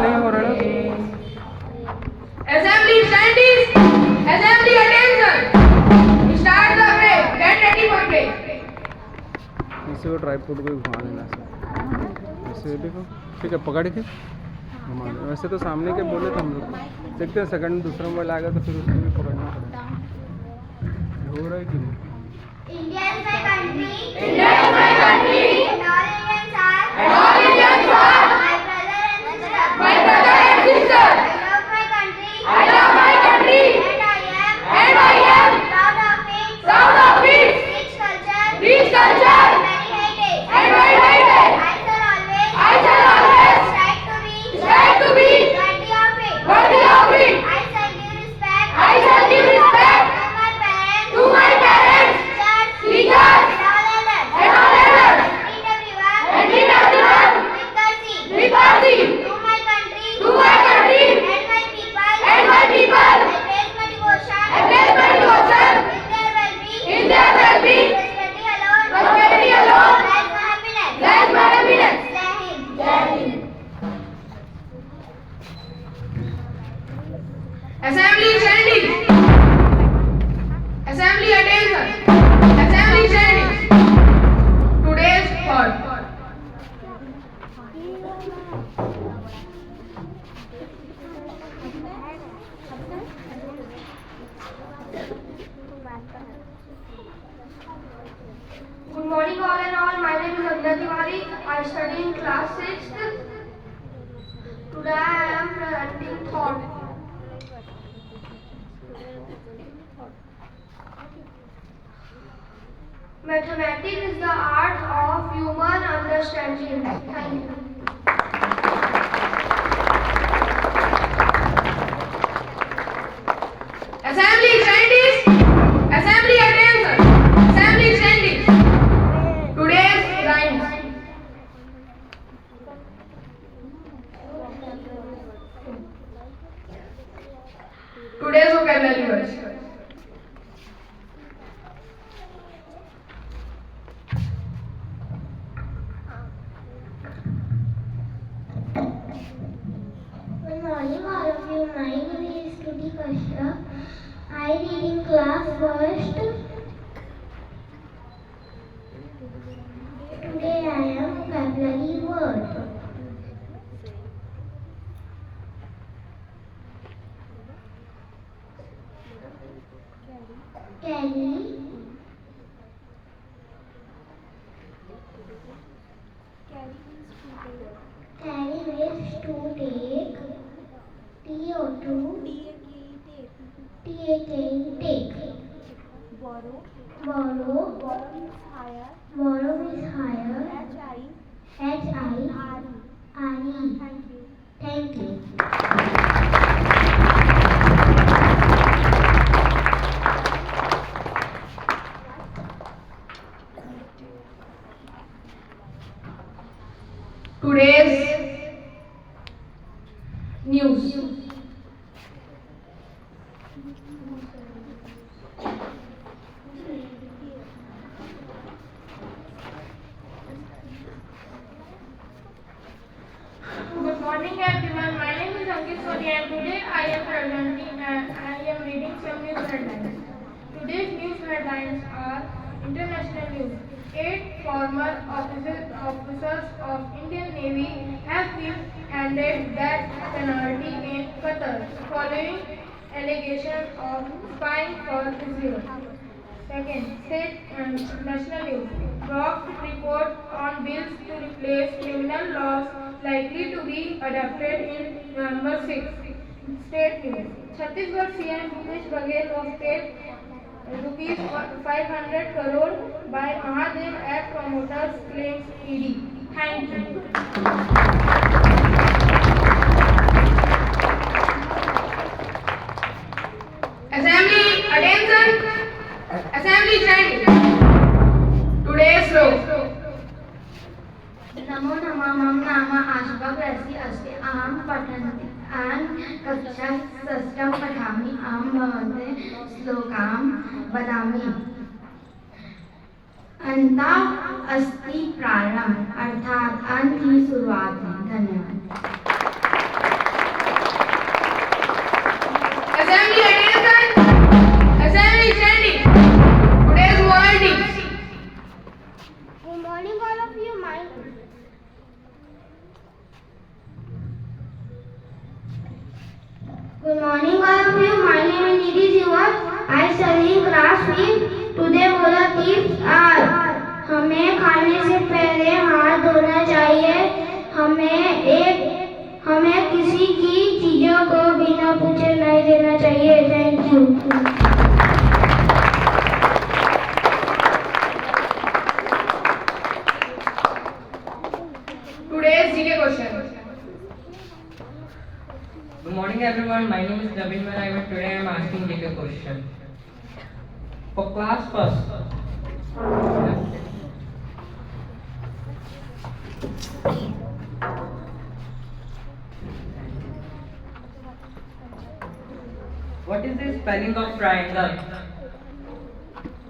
से नहीं हो रहा है। Assembly standees, assembly attention. Start the break. Get ready for break. इसे वो ट्राइपॉड को घुमा देना ऐसे देखो, ठीक है, पकड़ के घुमा दो। वैसे तो सामने के बोले थे हम लोग, देखते हैं सेकंड दूसरा मोबाइल आएगा तो फिर उसको भी पकड़ना पड़ेगा। हो रहा है कि नहीं? India is my country. India is my country. And all Indians are. And all Indians are. My brother and sister. My brother and sister. I love my country. I love my country. And I am. Proud Proud of it. Proud of it. Rich culture. Rich culture. And very heritage. And very heritage. I shall always. I shall always. Strive to be. Strive to be. Worthy of it. Worthy of it. I shall give respect. I shall give respect. To my parents. To my parents. Teachers. Teachers. And all others. And all others. Treat everyone. And treat everyone. With courtesy. With courtesy. To my country. To my country. And my people. And my people. I place my devotion. I place my devotion. In their well-being. In their well-being. Prosperity alone. Prosperity alone. Lies my happiness. Lies my happiness. Jai Hind. Jai Hind. Assembly standing. Assembly attention. Assembly standing. Today's thought. Good morning all and all. My name is Acadmey. I study in class 6th. Today I am presenting thought. Mathematics is the art of human understanding. Thank you. Assembly standing. Assembly attention. Assembly standing. Today's rhymes. Today's vocabulary words. Good morning all of you. My name is Kruti Kashyap. I read in class first. Today I am vocabulary word. Carry. Carry means to take. T-O-2. T-A-K-E, take. Borrow. Borrow means higher. H-I-R-E. Thank you. Today's news. Good morning everyone. My name is Ankit Soni and today I am reading some news headlines. Today's news headlines are international news. 8 former officers of Indian Navy have been handed death penalty in Qatar following allegations of spying for Israel. Second, state and national news. Draft report on bills to replace criminal laws likely to be adopted in November 6. State news. Chhattisgarh CM Bhupesh Baghel was paid rupees 500 crore by Mahadev app promoters, claims ED. Thank you. Assembly attention. Assembly standing. Today's law. नमो नमः मम नाम आशुभा ग्रसी अस्ति अहं पठन्ति कक्षा षष्ठं पठामि अहं भवते श्लोकां वदामि अन्ता अस्ति प्रारम्भ अर्थात अंत ही शुरुआत है। धन्यवाद। Good morning all of you. My name is Nidhi Siwal. I study in class 5. Today बोला tips are हमें खाने से पहले हाथ धोना चाहिए. हमें किसी की चीजों को बिना पूछे नहीं देना चाहिए. Thank you. Today's GK question. Good morning everyone, my name is Naveen Mehra and today I am asking you a question. For class first, what is the spelling of triangle?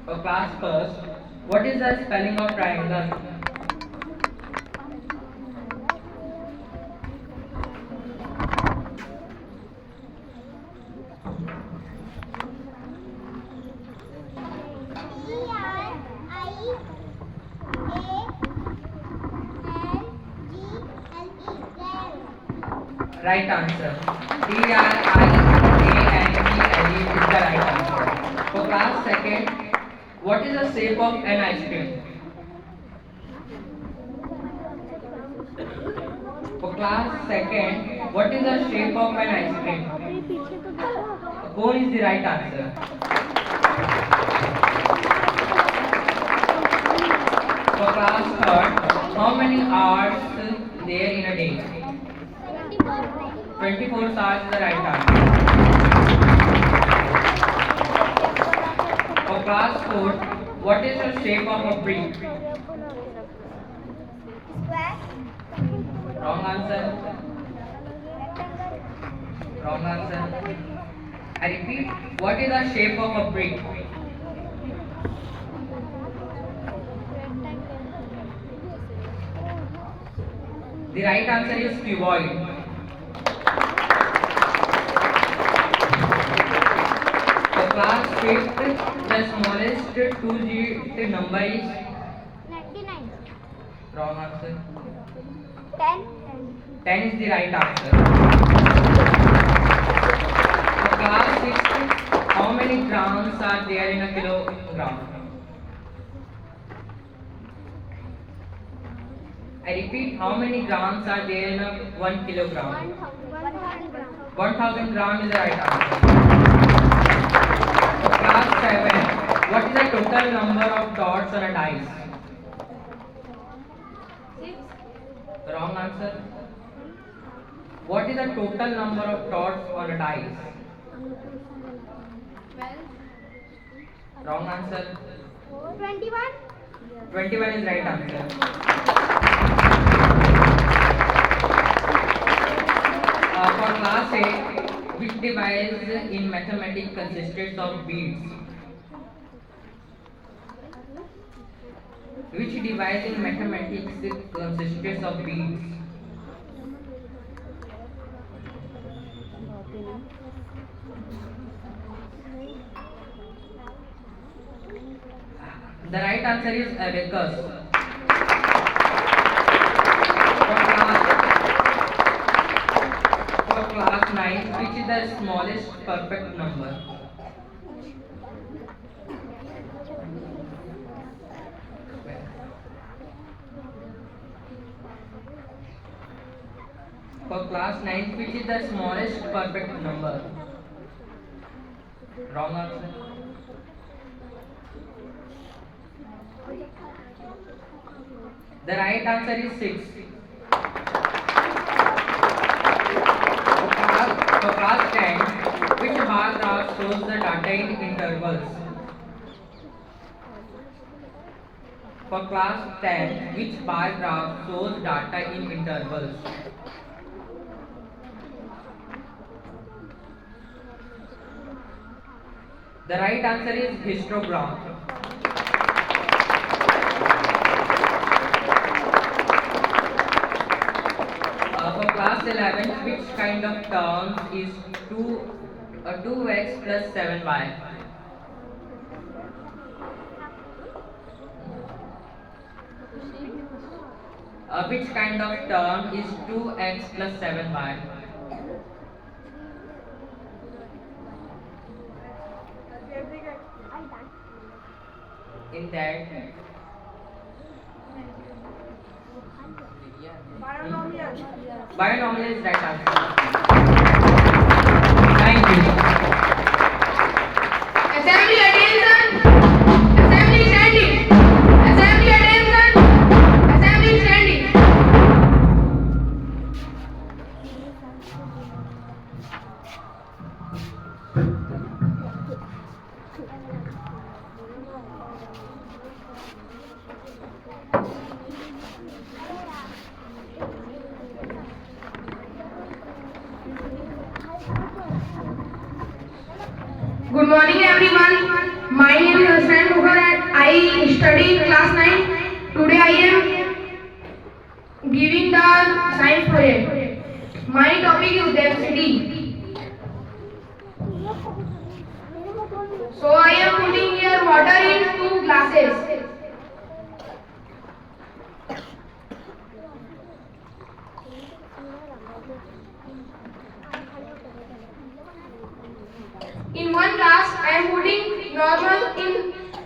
For class first, what is the spelling of triangle? Right answer. Triangle is the right answer. For class second, what is the shape of an ice cream? For class second, what is the shape of an ice cream? A cone is the right answer. For class third, how many hours there in a day? 24 hours is the right answer. For class 4, what is the shape of a brick? Wrong answer. Wrong answer. I repeat, what is the shape of a brick? The right answer is cuboid. For class 5th, the smallest two-digit number is 99. wrong answer. 10. 10 is the right answer. For class 6th, how many grams are there in a kilogram? I repeat, how many grams are there in a 1 kilogram? 1000 grams is the right answer. For class 7, what is the total number of dots on a dice? 6. Wrong answer. What is the total number of dots on a dice? 12. Wrong answer. 21. 21 is right answer. For class 8, which device in mathematics consists of beads? Which device in mathematics consists of beads? The right answer is abacus. For class 9, which is the smallest perfect number? For class 9, which is the smallest perfect number? Wrong answer. The right answer is 6. For class 10, which bar graph shows the data in intervals? For class 10, which bar graph shows data in intervals? The right answer is histogram. For class 11, which kind of term is 2x plus 7y? Which kind of term is 2x plus 7y? in that binomial is right answer. Thank you. Assembly attention. Assembly standing. Assembly attention. Assembly standing. Good morning everyone. My name is Ratanpur and I study in class 9. Today I am giving the science project. My topic is density. So I am putting here water in 2 glasses. In one glass, I am putting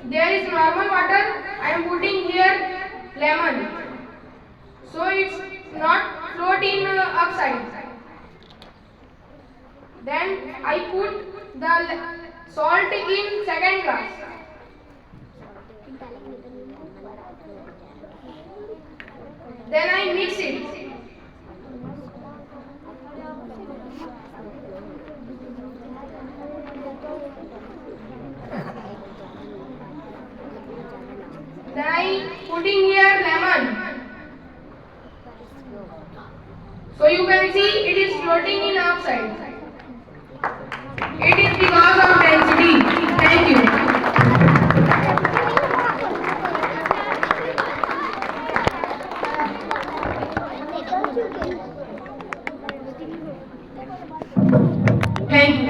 there is normal water, I am putting here lemon. So it's not float in upside. Then I put the salt in second glass. Then I mix it. Then I putting here lemon. So you can see it is floating in outside. It is because of density. Thank you. Thank you.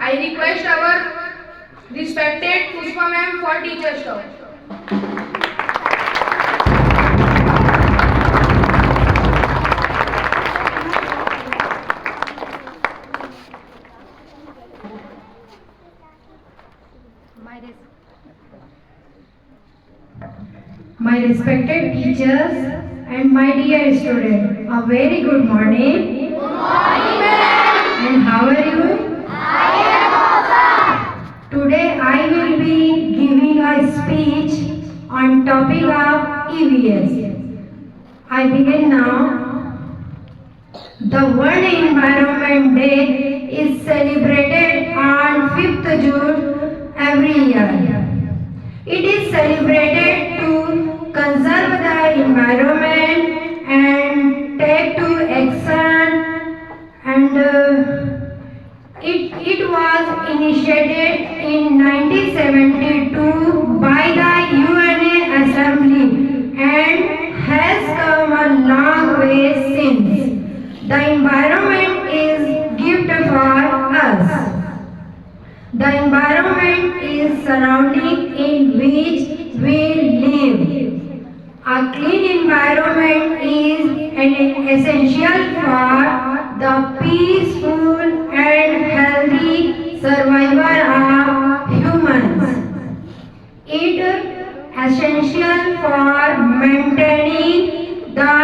I request our respected Pushpa ma'am for teacher talk. My respected teachers and my dear students, a very good morning. Good morning, ma'am. And how are you? I am awesome. Today I will be giving a speech on topic of EVS. I begin now. The World Environment Day is celebrated on 5th June every year. It is celebrated to conserve the environment and take to action, and it was initiated in 1972 by the UN Assembly and has come a long way since. The environment is gift for us. The environment is surrounding in which we live. A clean environment is an essential for the peaceful and healthy survival of humans. It is essential for maintaining the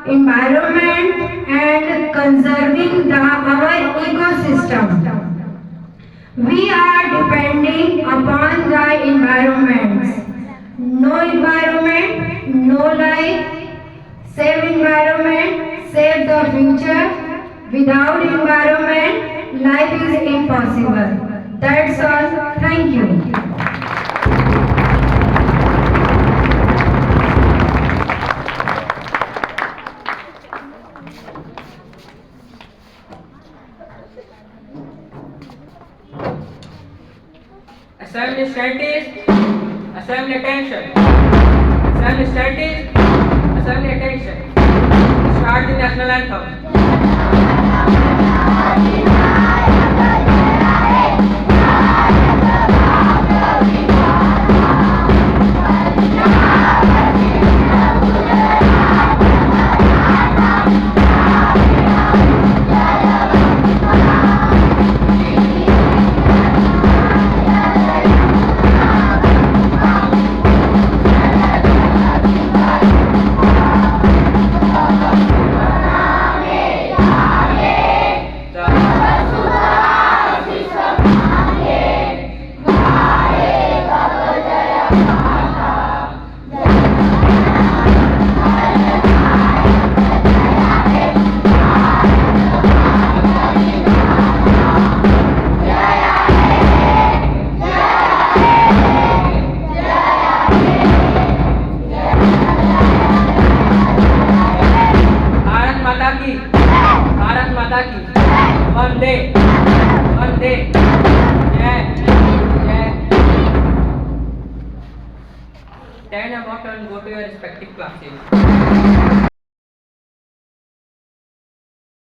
environment and conserving our ecosystem. We are depending upon the environment. No environment, no life. Save environment, save the future. Without environment, life is impossible. That's all. Thank you. Assembly scientists, assembly attention. Assembly scientists, assembly attention. Start the national anthem. Bharat माता की वंदे वंदे जय जय। Stand up and go to your respective classes.